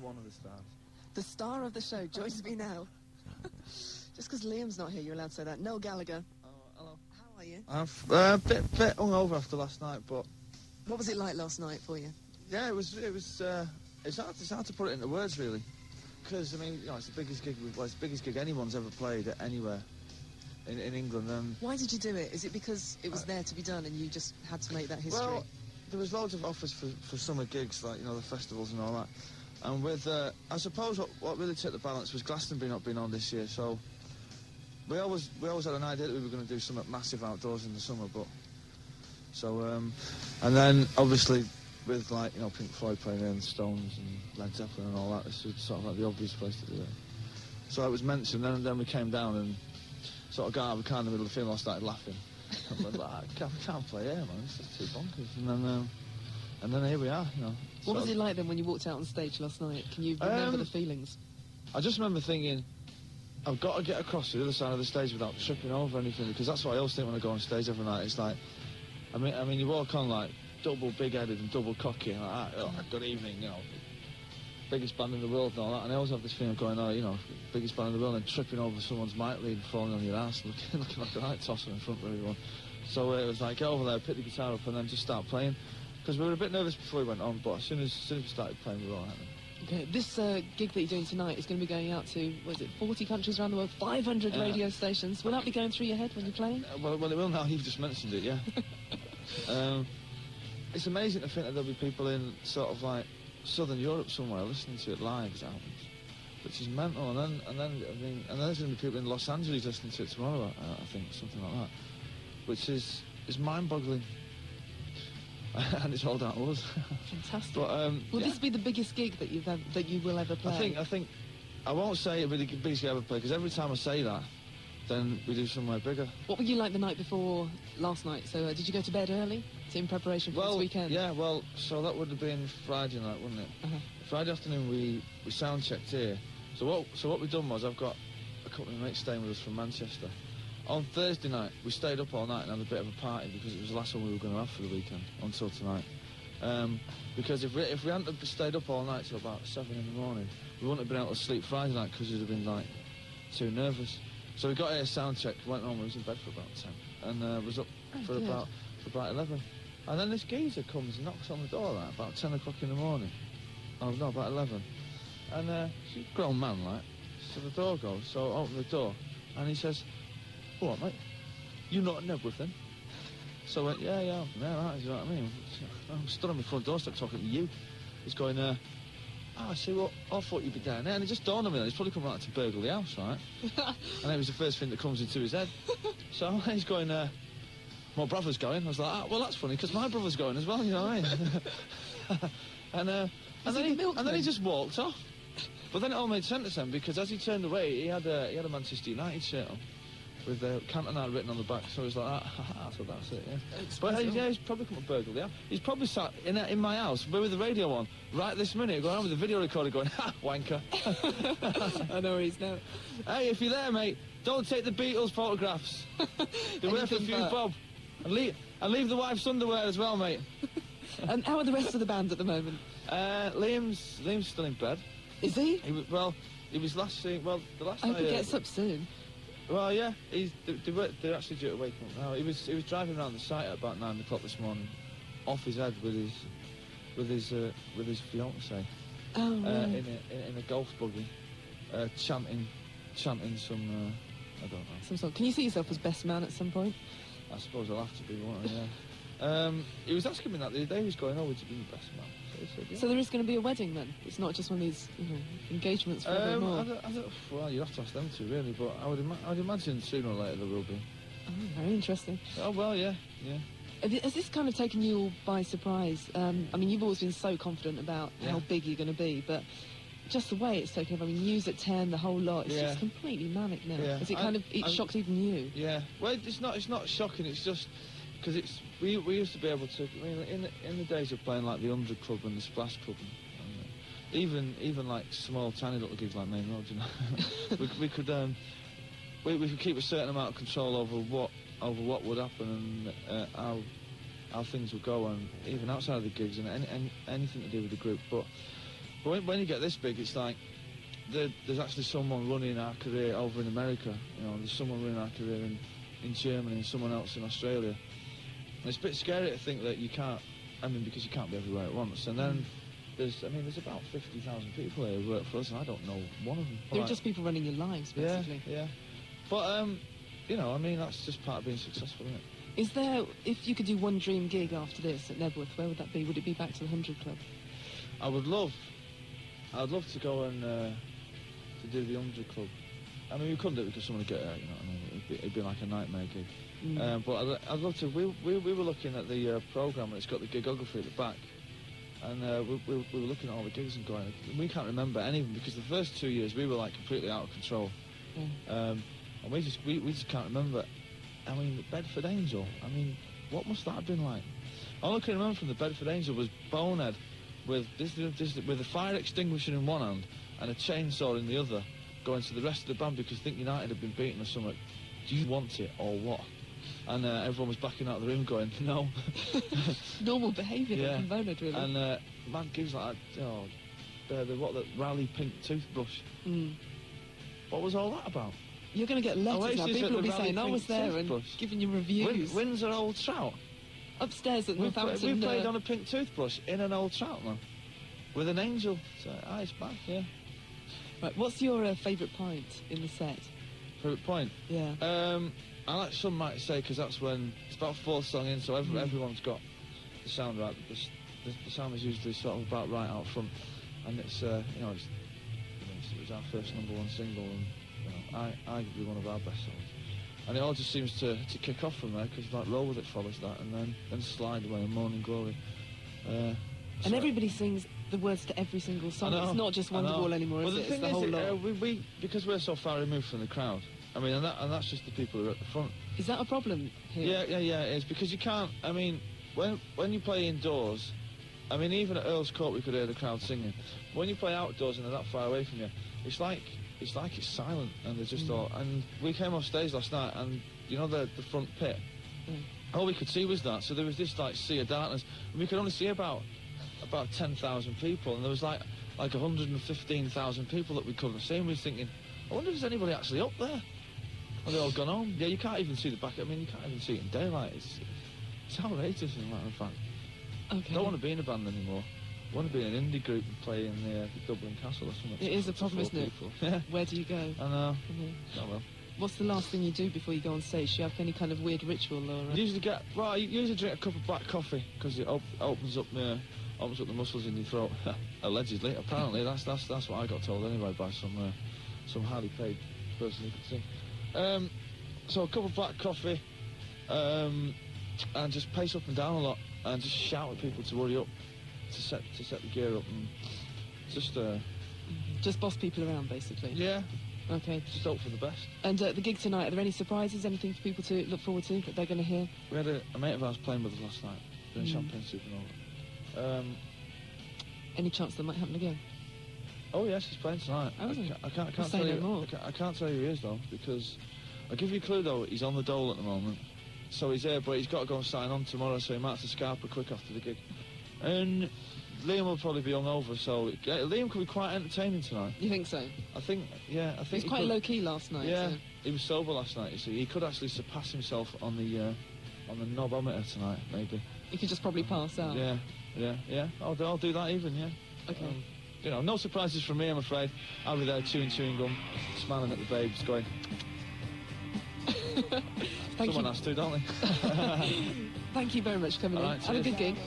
one of the stars. The star of the show joins me now. Just because Liam's not here, you're allowed to say that. Noel Gallagher. Oh, hello. How are you? I'm a bit hungover after last night, but... What was it like last night for you? Yeah, it's hard to put it into words, really. Because, I mean, you know, it's the biggest gig anyone's ever played anywhere in England. And why did you do it? Is it because it was there to be done and you just had to make that history? Well, there was loads of offers for summer gigs, like, you know, the festivals and all that. And with, I suppose what really took the balance was Glastonbury not being on this year, so we always had an idea that we were going to do something massive outdoors in the summer, but... So, and then, obviously, with, like, you know, Pink Floyd playing in, Stones and Led Zeppelin and all that, this was sort of like the obvious place to do it. So it was mentioned, and then we came down and sort of got out of the car in the middle of the film, I started laughing. I was like, I can't play here, man, it's just too bonkers. And then here we are, you know. What was it like then when you walked out on stage last night? Can you remember the feelings? I just remember thinking, I've got to get across to the other side of the stage without tripping over anything, because that's what I always think when I go on stage every night. It's like, I mean, you walk on like double big-headed and double cocky, and like, oh, good evening, you know, biggest band in the world and all that. And I always have this feeling of going, oh, you know, biggest band in the world, and tripping over someone's mic lead and falling on your ass, looking like a right tosser in front of everyone. So it was like, get over there, pick the guitar up, and then just start playing. Because we were a bit nervous before we went on, but as soon as we started playing, we were all happy. Okay, this gig that you're doing tonight is going to be going out to, what is it, 40 countries around the world, 500 radio stations. Will that be going through your head when you're playing? Well, it will now. You've just mentioned it, yeah. It's amazing to think that there'll be people in sort of like Southern Europe somewhere listening to it live as albums, which is mental. And then there's going to be people in Los Angeles listening to it tomorrow, I think, something like that, which is mind-boggling. And it's all down to us. Fantastic. But, will this be the biggest gig that you will ever play? I think I won't say it'll be the biggest gig I ever play, because every time I say that, then we do somewhere bigger. What were you like the night before last night? So did you go to bed early in preparation for this weekend? Yeah, well, so that would have been Friday night, wouldn't it? Friday afternoon we sound checked here. So what we've done was, I've got a couple of mates staying with us from Manchester. On Thursday night, we stayed up all night and had a bit of a party, because it was the last one we were going to have for the weekend, until tonight. Because if we hadn't stayed up all night till about 7 in the morning, we wouldn't have been able to sleep Friday night, because we'd have been, like, too nervous. So we got here, sound check, went home, we was in bed for about 10, and was up for about 11. And then this geezer comes and knocks on the door, like, about 10 o'clock in the morning. Oh, no, about 11. And he's a grown man, like, so the door goes, so I open the door, and he says, "What, mate? You not at Knebworth, then?" So I went, yeah, right, you know what I mean? I'm stood on my front doorstep talking to you. He's going, I see, well, I thought you'd be down there. And it just dawned on me that he's probably come out to burgle the house, right? And it was the first thing that comes into his head. So he's going, my brother's going. I was like, well, that's funny, because my brother's going as well, you know what I mean? and then he just walked off. But then it all made sense then, because as he turned away, he had a Manchester United shirt on, with Cantona written on the back, so he was like, so that's it, yeah. But he's probably come to burgle, yeah. He's probably sat in my house, with the radio on, right this minute, going on with the video recorder going, ha, wanker. I know where he's now. Hey, if you're there, mate, don't take the Beatles photographs. They're worth a few bob. And leave the wife's underwear as well, mate. And how are the rest of the band at the moment? Liam's still in bed. Is he? He was last seen, the last I hope night... he gets up soon. Well, yeah, they're actually due to wake him up now. He was driving around the site at about 9 o'clock this morning, off his head with his fiancée. Oh, right. In a golf buggy, chanting some I don't know. Some song. Can you see yourself as best man at some point? I suppose I'll have to be, won't I? Yeah. He was asking me that the other day. He was going, "Oh, would you be the best man?" So he said, yeah. So there is going to be a wedding then? It's not just one of these, engagements forevermore? Well, you'd have to ask them to, really, but I would imagine sooner or later there will be. Oh, very interesting. Oh, well, yeah. Has this kind of taken you all by surprise? I mean, you've always been so confident about how big you're going to be, but just the way it's taken over. I mean, news at 10, the whole lot. It's just completely manic now. Yeah. Has it shocked even you? Yeah. Well, it's not shocking. It's just because we used to be able to. I mean, in the days of playing like the 100 Club and the Splash Club, and even like small, tiny little gigs like Main Road, you know, we could keep a certain amount of control over what would happen and how things would go, and even outside of the gigs and anything to do with the group. But But when you get this big, it's like there's actually someone running our career over in America. You know, there's someone running our career in Germany and someone else in Australia. And it's a bit scary to think that you can't. I mean, because you can't be everywhere at once. And then there's about 50,000 people here who work for us, and I don't know one of them. They're just people running your lives, basically. Yeah. But you know, I mean, that's just part of being successful, isn't it? Is there, if you could do one dream gig after this at Knebworth, where would that be? Would it be back to the 100 Club? I'd love to go and to do the 100 Club. I mean, we couldn't do it because someone would get hurt, you know what I mean? It'd be like a nightmare gig. But I'd love to. We were looking at the programme, and it's got the gigography at the back. And we were looking at all the gigs and going, we can't remember any of them because the first 2 years we were like completely out of control. And we just can't remember. I mean, the Bedford Angel, I mean, what must that have been like? All I can remember from the Bedford Angel was Bonehead with a fire extinguisher in one hand and a chainsaw in the other, going to the rest of the band because I think United had been beaten or something. Do you want it or what? And everyone was backing out of the room going, no. Normal behaviour from Bonehead, really. And mad gigs like that, oh, the Rally pink toothbrush. What was all that about? You're going to get letters Oasis now. People will be saying, I was there toothbrush. and giving you reviews. Windsor Old Trout. Upstairs at Northampton. We played on a pink toothbrush in an Old Trout, man. With an angel. So, it's bad, yeah. Right, what's your favourite point in the set? Favourite point? Yeah. I like some might say, because that's when, it's about fourth song in, so everyone's got the sound right. The sound is usually sort of about right out front. And it's, it was our first #1 single, and arguably one of our best songs. And it all just seems to kick off from there, because like Roll With It follows that, and then Slide Away and Morning Glory. And everybody sings the words to every single song. It's not just Wonderwall anymore, is it? It's the whole lot. We because we're so far removed from the crowd, I mean, and that's just the people who are at the front. Is that a problem here? Yeah, it is, because you can't, I mean, when you play indoors, I mean, even at Earl's Court we could hear the crowd singing. When you play outdoors and they're that far away from you, it's like it's silent, and they're just all. And we came off stage last night, and you know the front pit. All we could see was that. So there was this like sea of darkness, and we could only see about 10,000 people, and there was like 115,000 people that we couldn't see. And we were thinking, I wonder if there's anybody actually up there. And they all gone home. Yeah, you can't even see the back. I mean, you can't even see it in daylight. It's outrageous, in matter of fact. Okay. I don't want to be in a band anymore. I want to be in an indie group and play in the Dublin Castle or something. It is a problem, isn't it? Yeah. Where do you go? I know. Oh well. What's the last thing you do before you go on stage? Do you have any kind of weird ritual or? You usually drink a cup of black coffee because it opens up the muscles in your throat. Allegedly, apparently, that's what I got told anyway by some highly paid person who could sing. So a cup of black coffee, and just pace up and down a lot, and just shout at people to hurry up, to set the gear up, and just boss people around, basically. Yeah. Okay. Just hope for the best. And the gig tonight, are there any surprises, anything for people to look forward to that they're going to hear? We had a mate of ours playing with us last night, doing Champagne Supernova. Any chance that might happen again? Oh yes, he's playing tonight. I can't tell you more. I can't tell you who he is though, because I'll give you a clue though. He's on the dole at the moment, so he's here, but he's got to go and sign on tomorrow, so he might have to scarper quick after the gig. And Liam will probably be hungover, so Liam could be quite entertaining tonight. You think so? I think he was quite low key last night. Yeah, so. He was sober last night. You see, he could actually surpass himself on the knobometer tonight, maybe. He could just probably pass out. Yeah. I'll do that even. Yeah. Okay. No surprises from me, I'm afraid. I'll be there chewing gum, smiling at the babes, going. Someone has to, don't they? Thank you very much for coming in. Right, have a good gig.